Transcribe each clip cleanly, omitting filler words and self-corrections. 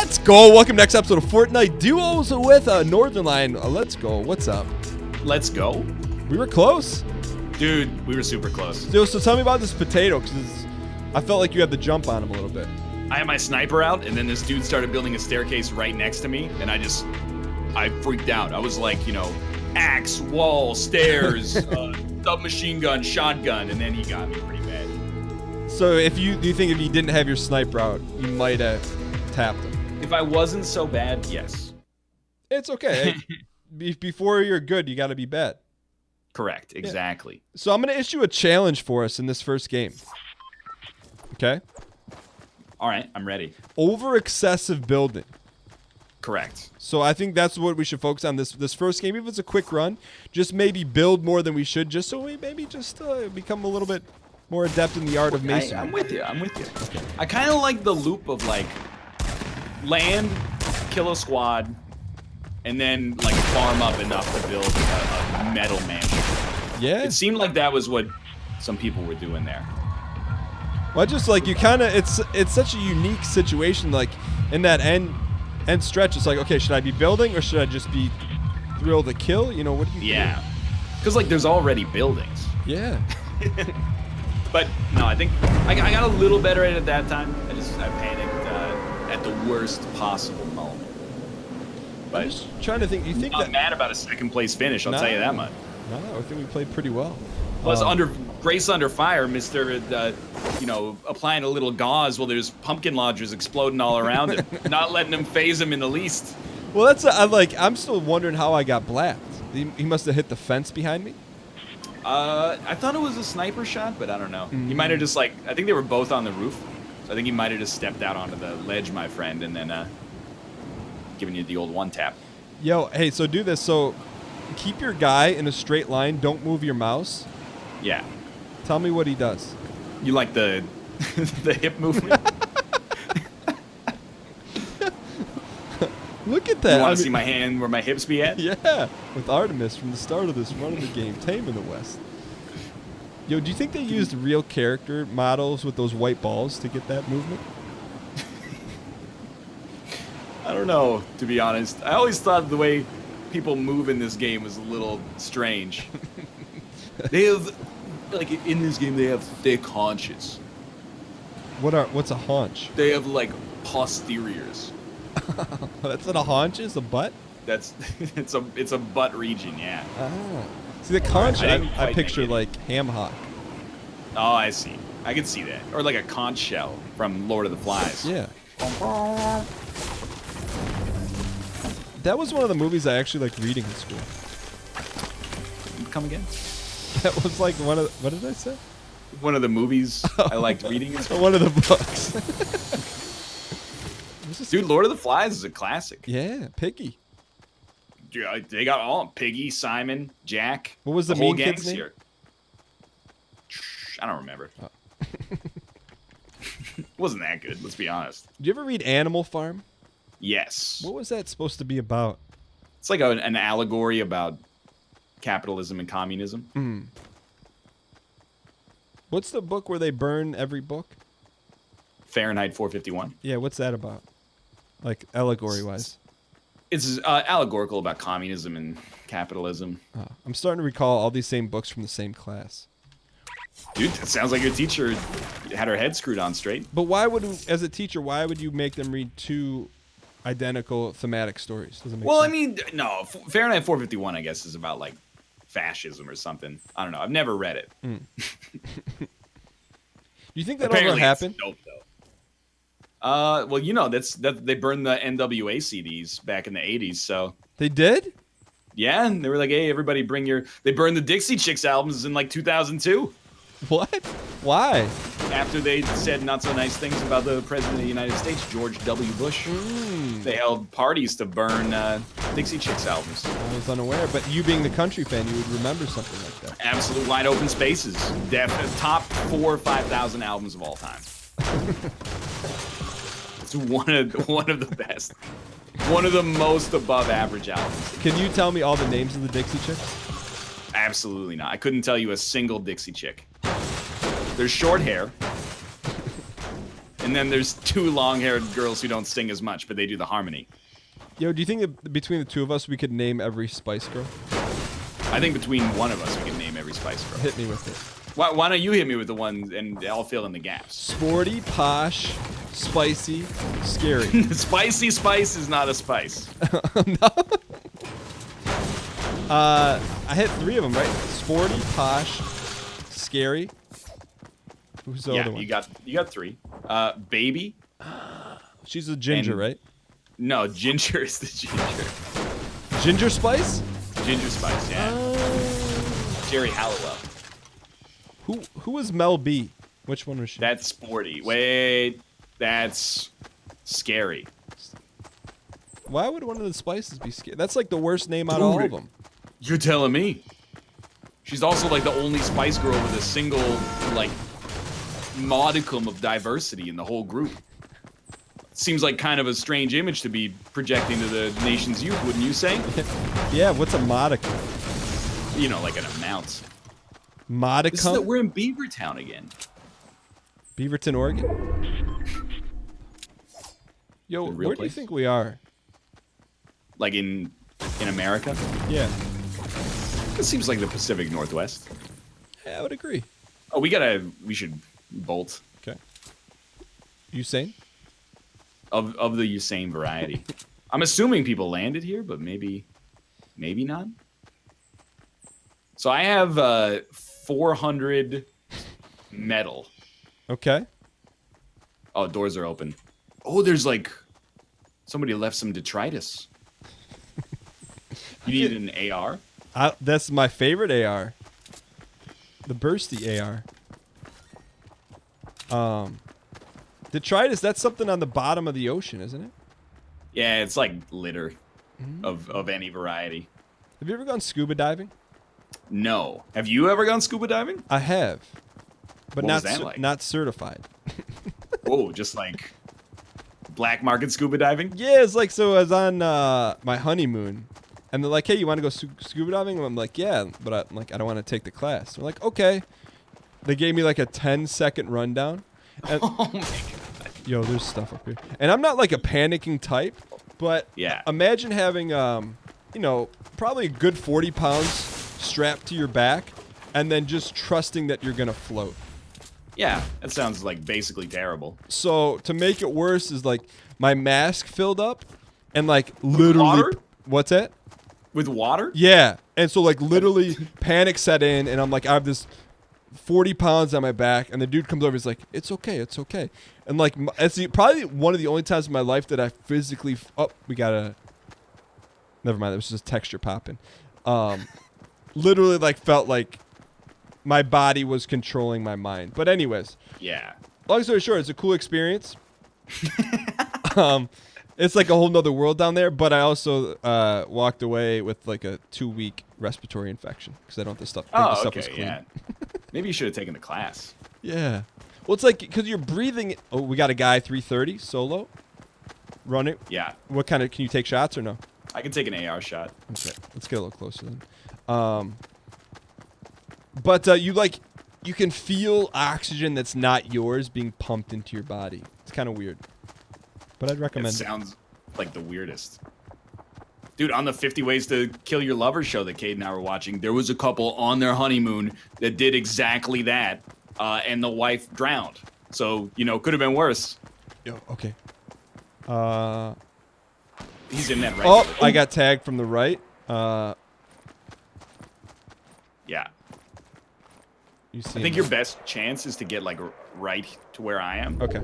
Let's go. Welcome to next episode of Fortnite Duos with Northernlion. Let's go. What's up? Let's go. We were close. Dude, we were super close. Dude, so tell me about this potato, because I felt like you had the jump on him a little bit. I had my sniper out, and then this dude started building a staircase right next to me, and I freaked out. I was like, you know, axe, wall, stairs, submachine gun, shotgun, and then he got me pretty bad. So do you think if you didn't have your sniper out, you might have tapped him? If I wasn't so bad, yes. It's okay. Before you're good, you got to be bad. Correct, exactly. Yeah. So I'm going to issue a challenge for us in this first game. Okay? All right, I'm ready. Over excessive building. Correct. So I think that's what we should focus on this first game. Even if it's a quick run, just maybe build more than we should, just so we maybe just become a little bit more adept in the art of masonry. I'm with you. I kind of like the loop of like land, kill a squad, and then like farm up enough to build a metal mansion. Yeah. It seemed like that was what some people were doing there. Well, just like you kind of, it's such a unique situation. Like in that end stretch, it's like, okay, should I be building or should I just be thrill to kill? You know, what do you do? Yeah, because like there's already buildings. Yeah. But no, I think I got a little better at it that time. I panicked at the worst possible moment. But I'm just trying to think. You think I'm mad about a second place finish? I'll tell you that much. No, I think we played pretty well. Plus, Grace under fire, Mr. You know, applying a little gauze while there's pumpkin lodgers exploding all around him, not letting him phase him in the least. Well, I'm still wondering how I got blapped. He must have hit the fence behind me. I thought it was a sniper shot, but I don't know. He might have just I think they were both on the roof. So I think he might have just stepped out onto the ledge, my friend, and then giving you the old one tap. Yo, hey, so do this. So keep your guy in a straight line. Don't move your mouse. Yeah. Tell me what he does. You like the the hip movement? Look at that. You want to see my hand where my hips be at? Yeah, with Artemis from the start of this run of the game, Tame in the West. Yo, do you think they used real character models with those white balls to get that movement? I don't know, to be honest. I always thought the way people move in this game was a little strange. They have, like, in this game, they have thick haunches. What's a haunch? They have, like, posteriors. That's what a haunch is? A butt? That's it's a butt region, yeah. Ah. See, the conch, I picture like ham hock. Oh, I see. I can see that. Or like a conch shell from Lord of the Flies. Yeah. That was one of the movies I actually liked reading in school. Come again? That was like what did I say? One of the movies I liked reading in school. One of the books. Dude, Lord of the Flies is a classic. Yeah, Piggy. Dude, they got all Piggy, Simon, Jack. What was the whole mean kid's name? here. I don't remember. Oh. Wasn't that good, let's be honest. Did you ever read Animal Farm? Yes. What was that supposed to be about? It's like an allegory about capitalism and communism. Mm. What's the book where they burn every book? Fahrenheit 451. Yeah, what's that about? Like allegory-wise. It's allegorical about communism and capitalism. Oh, I'm starting to recall all these same books from the same class. Dude, that sounds like your teacher had her head screwed on straight. But as a teacher, why would you make them read two identical thematic stories? Doesn't make sense. I mean, no, Fahrenheit 451, I guess, is about like fascism or something. I don't know. I've never read it. Mm. Do you think that'll ever happen? Dope, though. Well, you know, they burned the NWA CDs back in the 80s, so. They did? Yeah, and they were like, hey, everybody they burned the Dixie Chicks albums in like 2002. What? Why? After they said not so nice things about the President of the United States, George W. Bush. They held parties to burn Dixie Chicks albums. I was unaware, but you being the country fan, you would remember something like that. Absolute wide open spaces. Top 4,000 or 5,000 albums of all time. It's one of the best. One of the most above average albums. Can you tell me all the names of the Dixie Chicks? Absolutely not. I couldn't tell you a single Dixie Chick. There's short hair. And And then there's 2 long-haired girls who don't sing as much, but they do the harmony. Yo, do you think that between the 2 of us we could name every Spice Girl? I think between one of us we can name every Spice Girl. Hit me with it. Why don't you hit me with the one and I'll fill in the gaps? Sporty, posh, spicy, scary. Spicy spice is not a spice. No. I hit 3 of them, right? Sporty, posh, scary. Who's the other one? you got 3. Baby. She's a ginger, And- right? No, Ginger is the ginger. Ginger Spice? Ginger Spice, yeah. Jerry Halliwell. Who was Mel B? Which one was she? That's Sporty. Wait, that's Scary. Why would one of the Spices be scary? That's like the worst name out of all of them. You're telling me. She's also like the only Spice Girl with a single, like, modicum of diversity in the whole group. Seems like kind of a strange image to be projecting to the nation's youth, wouldn't you say? Yeah, what's a modicum? You know, like an amount. Modicum? We're in Beavertown again. Beaverton, Oregon? Yo, The real where do you place? think we are? Like in America? Yeah. It seems like the Pacific Northwest. Yeah, I would agree. Oh, we should bolt. Okay. Usain? Of the Usain variety. I'm assuming people landed here, but maybe not. So I have 400 metal. Okay. Oh, doors are open. Oh, there's like somebody left some detritus. You need an AR? That's my favorite AR. The bursty AR. Detritus, that's something on the bottom of the ocean, isn't it? Yeah, it's like litter of any variety. Have you ever gone scuba diving? No. Have you ever gone scuba diving? I have. But What not was that like? not certified. Oh, just like black market scuba diving? Yeah, it's like, so I was on my honeymoon, and they're like, hey, you want to go scuba diving? And I'm like, yeah, but I don't want to take the class. They're like, okay. They gave me like a 10-second rundown. And, Oh my god. yo, there's stuff up here. And I'm not like a panicking type, but Yeah. imagine having, probably a good 40 pounds strapped to your back, and then just trusting that you're going to float. Yeah, that sounds like basically terrible. So to make it worse is like my mask filled up, and like literally, water? What's that? With water? Yeah, and so like literally panic set in, and I'm like, I have this 40 pounds on my back, and the dude comes over, he's like, it's okay, and like it's probably one of the only times in my life that I physically never mind, it was just texture popping. Literally like felt like my body was controlling my mind. But anyways, Yeah. long story short, it's a cool experience. It's like a whole nother world down there, but I also walked away with like a 2-week respiratory infection because I don't think the stuff was clean. Yeah. Maybe you should have taken the class. Yeah. Well, it's like because you're breathing. Oh, we got a guy 330 solo. Run it. Yeah. What kind of? Can you take shots or no? I can take an AR shot. Okay, let's get a little closer then. But you can feel oxygen that's not yours being pumped into your body. It's kind of weird. But I'd It recommend it. sounds like the weirdest. Dude, on the 50 Ways to Kill Your Lover show that Cade and I were watching, there was a couple on their honeymoon that did exactly that, and the wife drowned. So, could have been worse. Yo, okay. He's in that right. Oh, I got tagged from the right. Yeah. You see? I think your best chance is to get, like, right to where I am. Okay.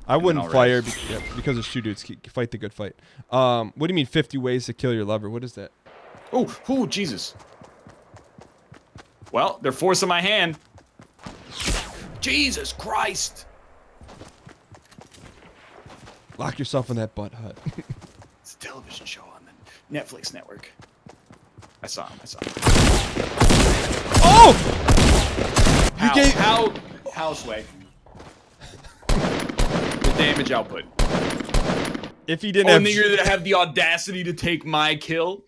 I wouldn't I'll fire rest. because there's 2 dudes. Fight the good fight. What do you mean 50 ways to kill your lover? What is that? Oh, Jesus. Well, they're forcing my hand. Jesus Christ. Lock yourself in that butt hut. It's a television show on the Netflix network. I saw him. Oh! How, Sway? The damage output. If he didn't Oh, have, nigger that have the audacity to take my kill?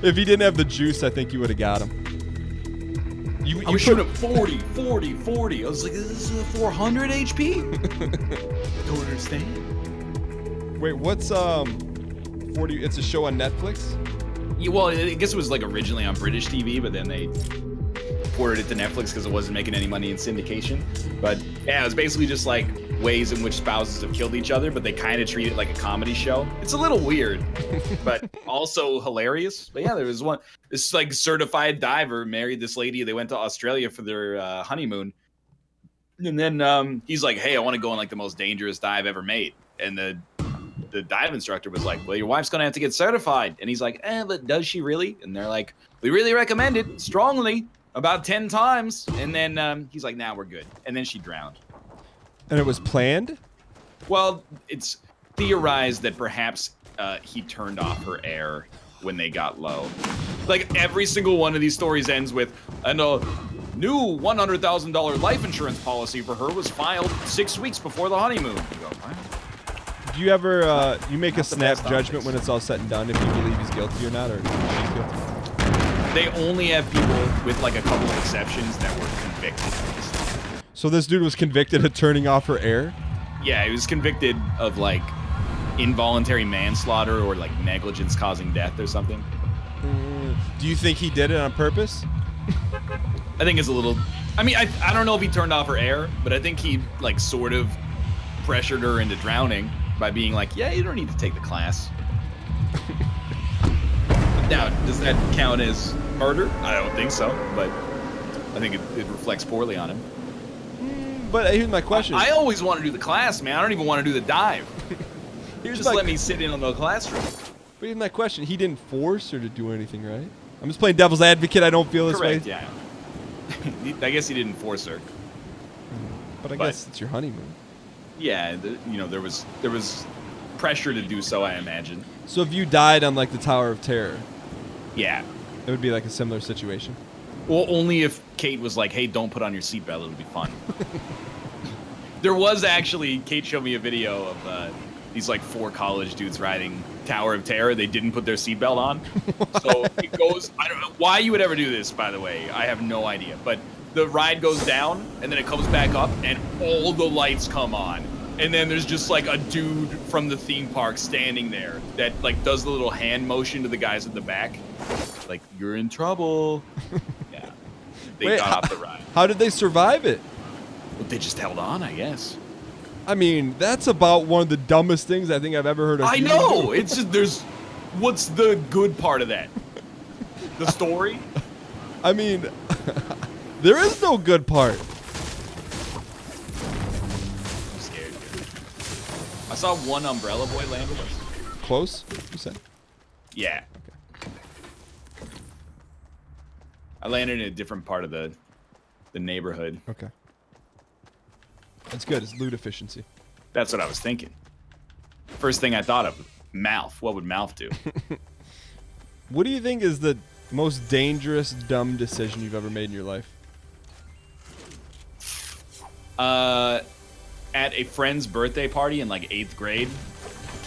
if he didn't have the juice, I think you would have got him. I was shooting at 40, 40, 40. I was like, this is a 400 HP? I don't understand. Wait, what's 40? It's a show on Netflix? Yeah, well, I guess it was like originally on British TV, but then they ported it to Netflix because it wasn't making any money in syndication. But yeah, it was basically just like ways in which spouses have killed each other, but they kind of treat it like a comedy show. It's a little weird, but also hilarious. But yeah, there was one, this like certified diver married this lady. They went to Australia for their honeymoon. And then he's like, hey, I want to go on like the most dangerous dive ever made. And the dive instructor was like, well, your wife's going to have to get certified. And he's like, but does she really? And they're like, we really recommend it strongly about 10 times. And then he's like, nah, we're good. And then she drowned. And it was planned? Well, it's theorized that perhaps he turned off her air when they got low. Like every single one of these stories ends with, and a new $100,000 life insurance policy for her was filed 6 weeks before the honeymoon. You go, wow. Do you ever, you make a snap judgment when it's all said and done if you believe he's guilty or not, or she's guilty? They only have people with like a couple of exceptions that were convicted. So this dude was convicted of turning off her air? Yeah, he was convicted of like involuntary manslaughter or like negligence causing death or something. Do you think he did it on purpose? I think it's a little, I mean, I don't know if he turned off her air, but I think he like sort of pressured her into drowning by being like, yeah, you don't need to take the class. Now, does that count as murder? I don't think so, but I think it reflects poorly on him. But here's my question. I always want to do the class, man. I don't even want to do the dive. Just let me sit in on the classroom. But here's my question. He didn't force her to do anything, right? I'm just playing devil's advocate. I don't feel this way. Correct, yeah. I guess he didn't force her. But I guess it's your honeymoon. Yeah, you know, there was pressure to do so, I imagine. So if you died on like the Tower of Terror, yeah, it would be like a similar situation. Well, only if Kate was like, hey, don't put on your seatbelt, it'll be fun. There was actually, Kate showed me a video of these like 4 college dudes riding Tower of Terror. They didn't put their seatbelt on. So it goes, I don't know why you would ever do this, by the way. I have no idea. But the ride goes down and then it comes back up and all the lights come on. And then there's just like a dude from the theme park standing there that like does the little hand motion to the guys at the back. Like, you're in trouble. Yeah. They got off the ride. How did they survive it? Well, they just held on, I guess. I mean, that's about one of the dumbest things I think I've ever heard of. I know. It's just, what's the good part of that? The story? I mean, there is no good part. I'm scared. I saw one umbrella boy land with us. Close, you said? Yeah. Okay. I landed in a different part of the neighborhood. Okay. That's good. It's loot efficiency. That's what I was thinking. First thing I thought of, mouth. What would mouth do? What do you think is the most dangerous, dumb decision you've ever made in your life? At a friend's birthday party in like 8th grade,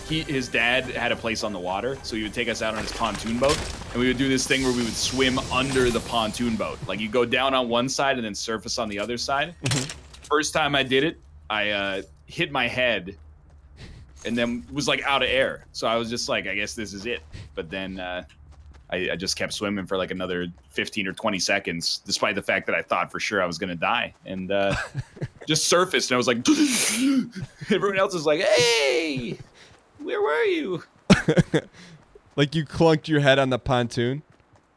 his dad had a place on the water, so he would take us out on his pontoon boat, and we would do this thing where we would swim under the pontoon boat. Like you go down on one side and then surface on the other side. First time I did it, I hit my head and then was like out of air. So I was just like, I guess this is it. But then I just kept swimming for like another 15 or 20 seconds, despite the fact that I thought for sure I was going to die. And just surfaced and I was like, everyone else was like, hey, where were you? Like you clunked your head on the pontoon?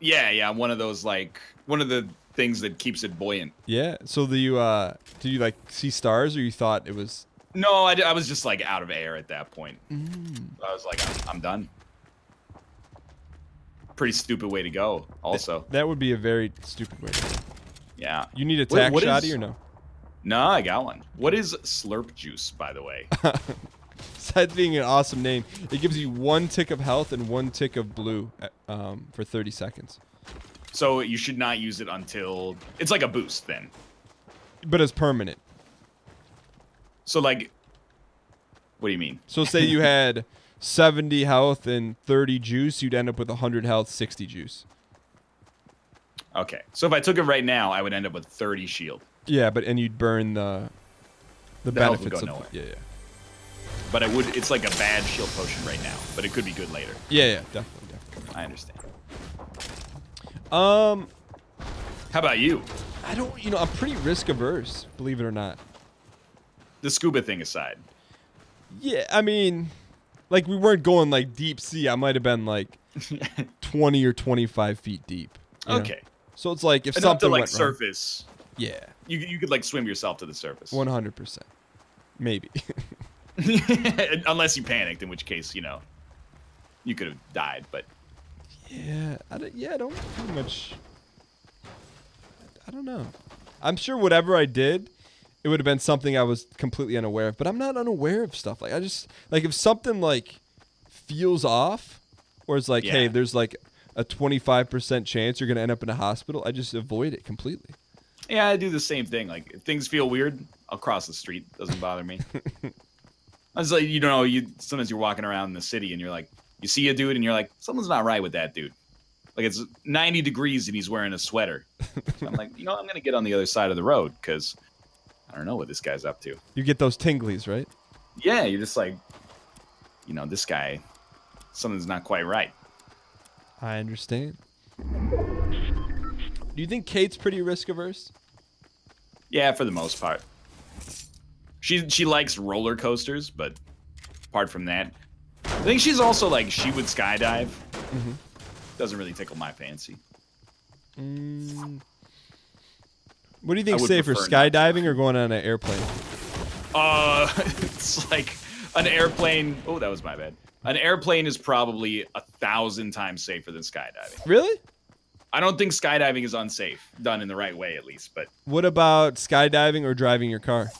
Yeah. One of those, like, one of the things that keeps it buoyant. Yeah. So did you like see stars, or you thought it was? No, I was just like out of air at that point. I was like, I'm done. Pretty stupid way to go. Also, that would be a very stupid way to go. Yeah. You need a tack shotty or no? No, I got one. What is slurp juice, by the way? Besides being an awesome name, it gives you 1 tick of health and 1 tick of blue for 30 seconds. So you should not use it until it's like a boost then. But it's permanent. So like, what do you mean? So say you had 70 health and 30 juice, you'd end up with 100 health, 60 juice. Okay. So if I took it right now, I would end up with 30 shield. Yeah, and you'd burn the health would benefits go of nowhere. yeah. But it's like a bad shield potion right now, but it could be good later. Yeah, definitely. I understand. How about you? I don't, I'm pretty risk averse, believe it or not. The scuba thing aside. Yeah, I mean, like we weren't going like deep sea. I might have been like 20 or 25 feet deep. Okay. So it's like if Enough something to like went surface. wrong, yeah, You could like swim yourself to the surface. 100%, maybe. Unless you panicked, in which case, you could have died. But yeah, I don't pretty much. I don't know. I'm sure whatever I did, it would have been something I was completely unaware of. But I'm not unaware of stuff. Like I just like if something like feels off, or it's like, hey, there's like a 25% chance you're gonna end up in a hospital, I just avoid it completely. Yeah, I do the same thing. Like if things feel weird, I'll cross the street. Doesn't bother me. I was like, sometimes you're walking around in the city and you're like, you see a dude and you're like, something's not right with that dude. Like it's 90 degrees and he's wearing a sweater. So I'm like, I'm gonna get on the other side of the road because I don't know what this guy's up to. You get those tinglies, right? Yeah, you're just like, this guy, something's not quite right. I understand. Do you think Kate's pretty risk averse? Yeah, for the most part. She likes roller coasters, but apart from that, I think she's also like she would skydive. Mm-hmm. Doesn't really tickle my fancy. What do you think safer, skydiving or going on an airplane? It's like an airplane. Oh, that was my bad. An airplane is probably 1,000 times safer than skydiving. Really? I don't think skydiving is unsafe, done in the right way at least. But what about skydiving or driving your car?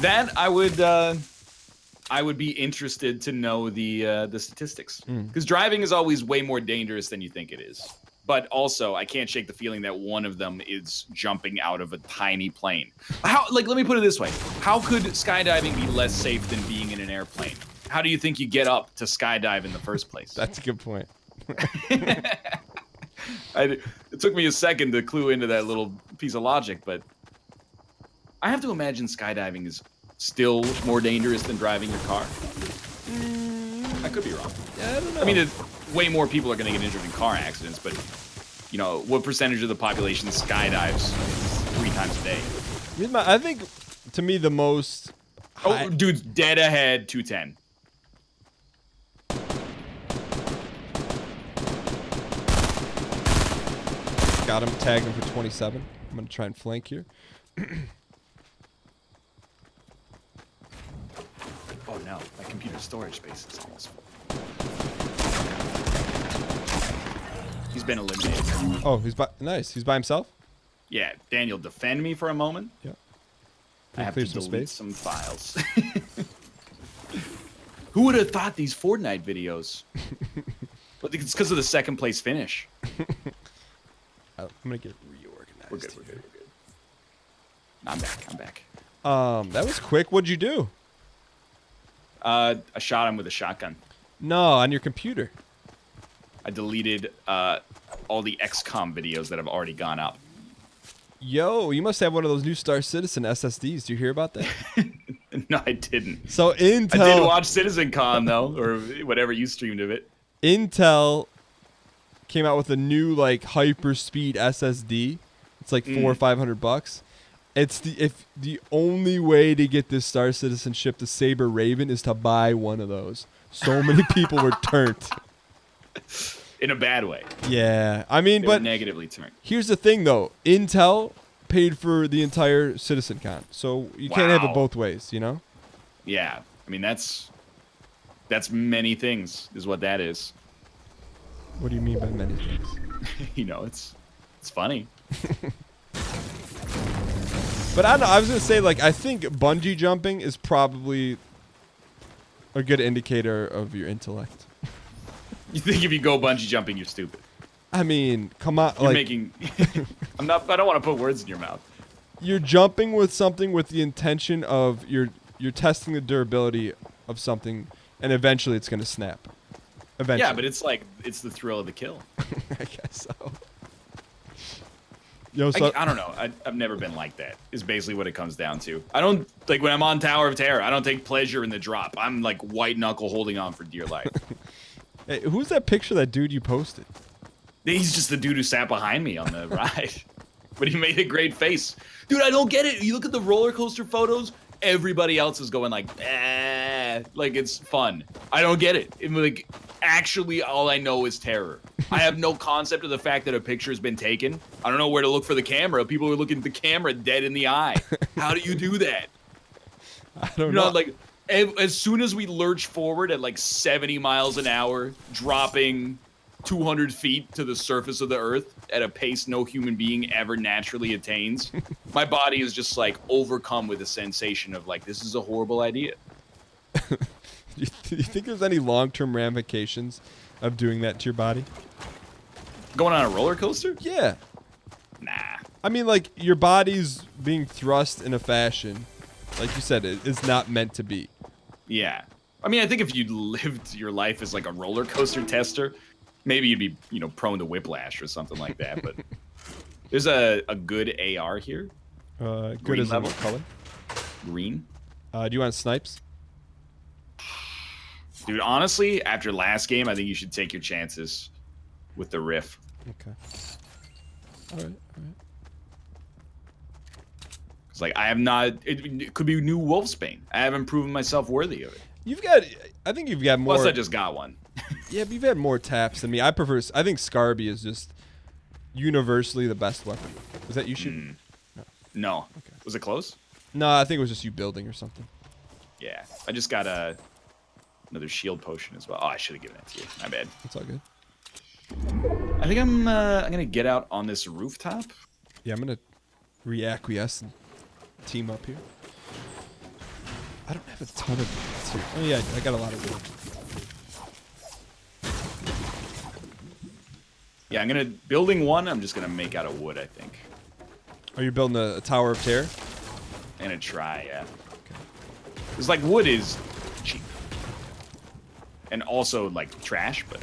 That I would be interested to know the statistics, because driving is always way more dangerous than you think it is. But also, I can't shake the feeling that one of them is jumping out of a tiny plane. Let me put it this way: how could skydiving be less safe than being in an airplane? How do you think you get up to skydive in the first place? That's a good point. It took me a second to clue into that little piece of logic, but I have to imagine skydiving is still more dangerous than driving your car. I could be wrong. Yeah, I don't know. I mean, way more people are going to get injured in car accidents, but what percentage of the population skydives 3 times a day? I think, to me, the most. Oh, dude's dead ahead, 210. Got him, tagged him for 27. I'm gonna try and flank here. Oh no, my computer storage space is almost full. He's been eliminated. Oh, nice. He's by himself? Yeah, Daniel, defend me for a moment. Yeah. I have clear to some delete space? some files. Who would have thought these Fortnite videos? But it's because of the second place finish. I'm gonna get reorganized. We're good. I'm back. That was quick. What'd you do? I shot him with a shotgun. No, on your computer. I deleted all the XCOM videos that have already gone up. Yo, you must have one of those new Star Citizen SSDs. Do you hear about that? No, I didn't. So Intel. I did watch CitizenCon though, or whatever you streamed of it. Intel came out with a new like hyper speed SSD. It's like $400 or $500. It's the only way to get this Star Citizen shipped to Saber Raven is to buy one of those. So many people were turned. In a bad way. Yeah, I mean, They but were negatively turned. Here's the thing, though. Intel paid for the entire CitizenCon, so you can't have it both ways, Yeah, I mean that's many things, is what that is. What do you mean by many things? It's funny. But I don't know. I was gonna say, I think bungee jumping is probably a good indicator of your intellect. You think if you go bungee jumping, you're stupid? I mean, come on. You're making. I don't want to put words in your mouth. You're jumping with something with the intention of you're testing the durability of something, and eventually it's gonna snap. Eventually. Yeah, but it's like it's the thrill of the kill. I guess so. Yo, so I don't know. I've never been like that. Is basically what it comes down to. I don't like when I'm on Tower of Terror. I don't take pleasure in the drop. I'm like white knuckle holding on for dear life. hey, who's that picture of that dude you posted? He's just the dude who sat behind me on the ride, but he made a great face. Dude, I don't get it. You look at the roller coaster photos. Everybody else is going like, like it's fun. I don't get it. Like, actually, all I know is terror. I have no concept of the fact that a picture has been taken. I don't know where to look for the camera. People are looking at the camera dead in the eye. How do you do that? I don't know. Like, as soon as we lurch forward at like 70 miles an hour, dropping 200 feet to the surface of the earth at a pace no human being ever naturally attains, my body is just like overcome with a sensation of like, this is a horrible idea. Do you think there's any long-term ramifications of doing that to your body? Going on a roller coaster? Yeah. Nah. I mean, like, your body's being thrust in a fashion, like you said, it is not meant to be. Yeah. I mean, I think if you lived your life as like a roller coaster tester, maybe you'd be, prone to whiplash or something like that. But there's a good AR here. Good as level color. Green. Do you want snipes? Dude, honestly, after last game, I think you should take your chances with the riff. Okay. All right. It's like I have not. It could be new Wolfsbane. I haven't proven myself worthy of it. I think you've got more. Plus, I just got one. Yeah, but you've had more taps than me. I think Scarby is just universally the best weapon. Was that you shooting? No. Okay. Was it close? No, I think it was just you building or something. Yeah. I just got another shield potion as well. Oh, I should have given it to you. My bad. That's all good. I think I'm gonna get out on this rooftop. Yeah, I'm gonna reacquiesce and team up here. I don't have a ton of. Oh yeah, I got a lot of wood. Yeah, I'm gonna building one. I'm just gonna make out of wood. I think. Are you building a Tower of Terror? I'm gonna try. Yeah. Okay. It's like wood is cheap, and also like trash, but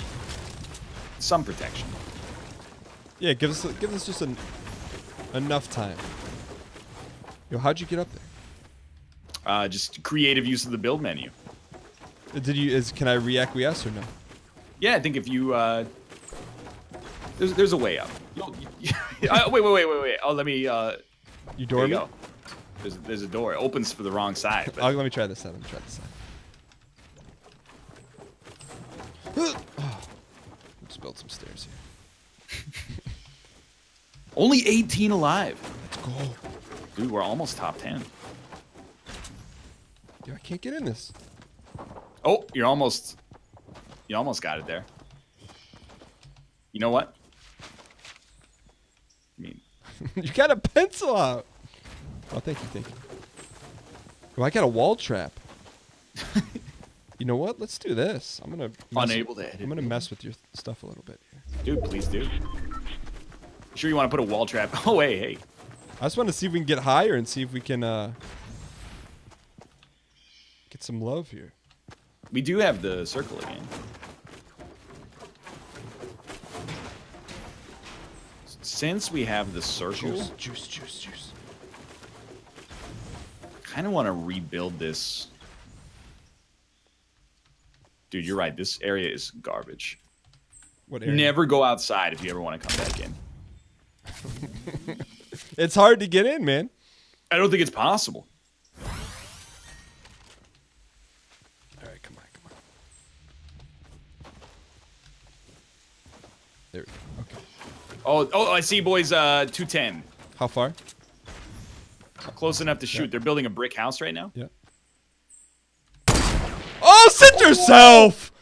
some protection. Yeah, give us just enough time. Yo, how'd you get up there? Just creative use of the build menu. Can I reacquiesce or no? Yeah, I think if you there's a way up. Wait. Oh, let me. You door there me? you go. There's a door. It opens for the wrong side. But... Let me try this side. Let's build some stairs here. Only 18 alive. Let's go. Dude, we're almost top 10. Yo, I can't get in this. Oh, you almost got it there. You know what? I mean, You got a pencil out. Oh, thank you. Oh, I got a wall trap. You know what? Let's do this. I'm gonna mess with your stuff a little bit here. Dude, please do. Sure you want to put a wall trap? Oh, hey. I just want to see if we can get higher and see if we can get some love here. We do have the circle again. Since we have the circle, Juice. kind of want to rebuild this. Dude, you're right. This area is garbage. What area? Never go outside if you ever want to come back in. It's hard to get in, man. I don't think it's possible. All right, come on. There we go. Okay. Oh, I see, boys. 210. How far? Close enough to shoot. Yeah. They're building a brick house right now. Yeah. Oh, sit yourself!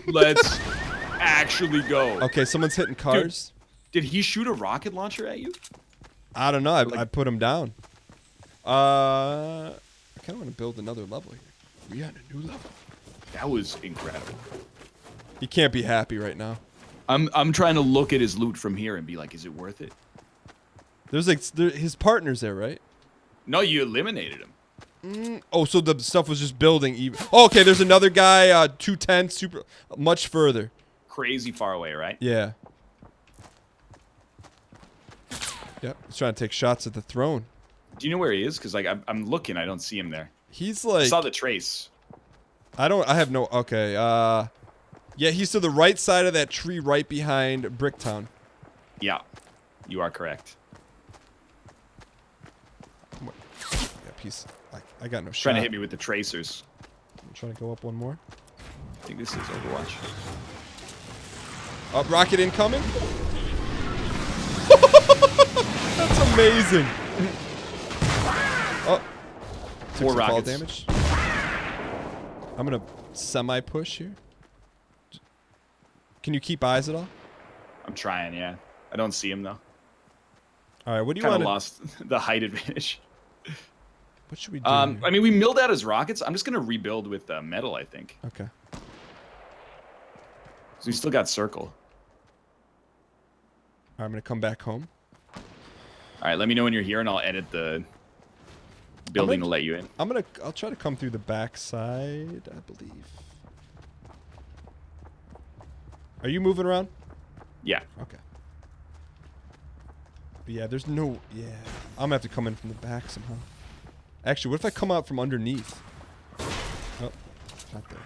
Let's actually go. Okay, someone's hitting cars. Did he shoot a rocket launcher at you? I don't know. I put him down. I kind of want to build another level here. We on a new level. That was incredible. He can't be happy right now. I'm trying to look at his loot from here and be like, is it worth it? There's his partner's there, right? No, you eliminated him. Oh, so the stuff was just building even. Oh, okay, there's another guy, 210, super, much further. Crazy far away, right? Yeah. Yep, he's trying to take shots at the throne. Do you know where he is? Because like I'm looking, I don't see him there. He's I like. saw the trace. I have no. Okay. Yeah, he's to the right side of that tree, right behind Bricktown. Yeah, you are correct. Yeah, piece. I got no shot. Trying to hit me with the tracers. I'm trying to go up one more. I think this is Overwatch. Up, rocket incoming. That's amazing. Oh, took 4 some fall rockets. damage. I'm gonna semi-push here. Can you keep eyes at all? I'm trying, yeah. I don't see him though. All right, what do you Kind want? of lost the height advantage. What should we do? I mean, we milled out his rockets. I'm just gonna rebuild with metal, I think. Okay. So we still got circle. All right, I'm gonna come back home. All right, let me know when you're here, and I'll edit the building to let you in. I'll try to come through the back side, I believe. Are you moving around? Yeah. Okay. But yeah, there's no. Yeah, I'm gonna have to come in from the back somehow. Actually, what if I come out from underneath? Oh, not there.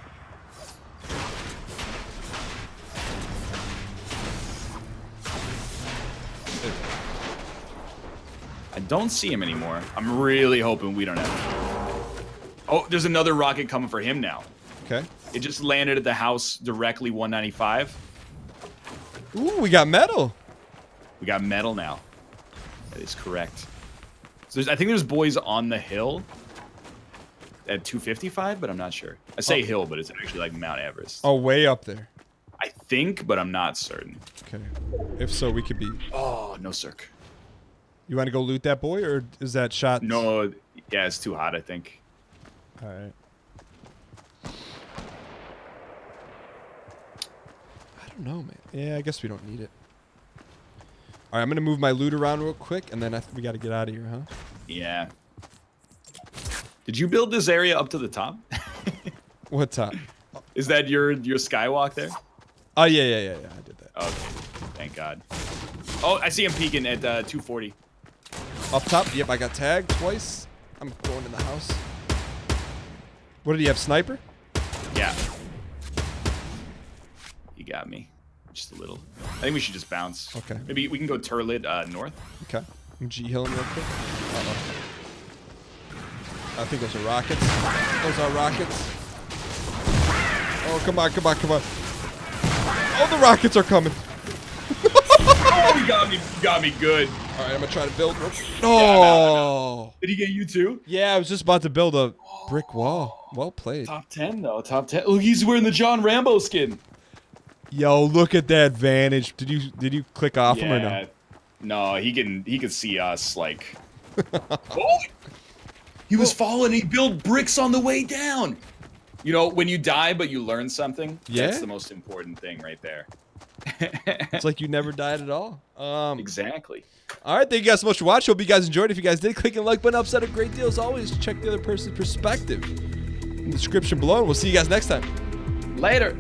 I don't see him anymore. I'm really hoping we don't have him. Oh, there's another rocket coming for him now. Okay. It just landed at the house directly 195. Ooh, we got metal. We got metal now. That is correct. So I think there's boys on the hill at 255, but I'm not sure. I say hill, but it's actually like Mount Everest. Oh, way up there. I think, but I'm not certain. Okay. If so, we could be. Oh, no, circ. You want to go loot that boy, or is that shot? No, yeah, it's too hot, I think. All right. I don't know, man. Yeah, I guess we don't need it. All right, I'm gonna move my loot around real quick, and then we got to get out of here, huh? Yeah. Did you build this area up to the top? What's up? Is that your skywalk there? Oh yeah. I did that. Okay, thank God. Oh, I see him peeking at 240. Up top. Yep, I got tagged twice. I'm going in the house. What did he have? Sniper? Yeah. He got me. Just a little. I think we should just bounce. Okay. Maybe we can go turlet north. Okay. I'm G-hilling real quick. Uh-oh. I think those are rockets. Those are rockets. Oh, come on. Oh, the rockets are coming. Oh, he got me good. All right, I'm gonna try to build. Yeah, Oh. no. Did he get you too? Yeah, I was just about to build a brick wall. Well played. Top 10 though. Top 10. Look, he's wearing the John Rambo skin. Yo, look at that vantage. Did you click off him or no? No, he can see us like. Oh, he was falling. He built bricks on the way down. You know, when you die but you learn something, yeah? That's the most important thing right there. It's like you never died at all. Exactly. All right, thank you guys so much for watching. Hope you guys enjoyed. If you guys did, click the like button. Helps out a great deal. As always, check the other person's perspective in the description below. And we'll see you guys next time. Later.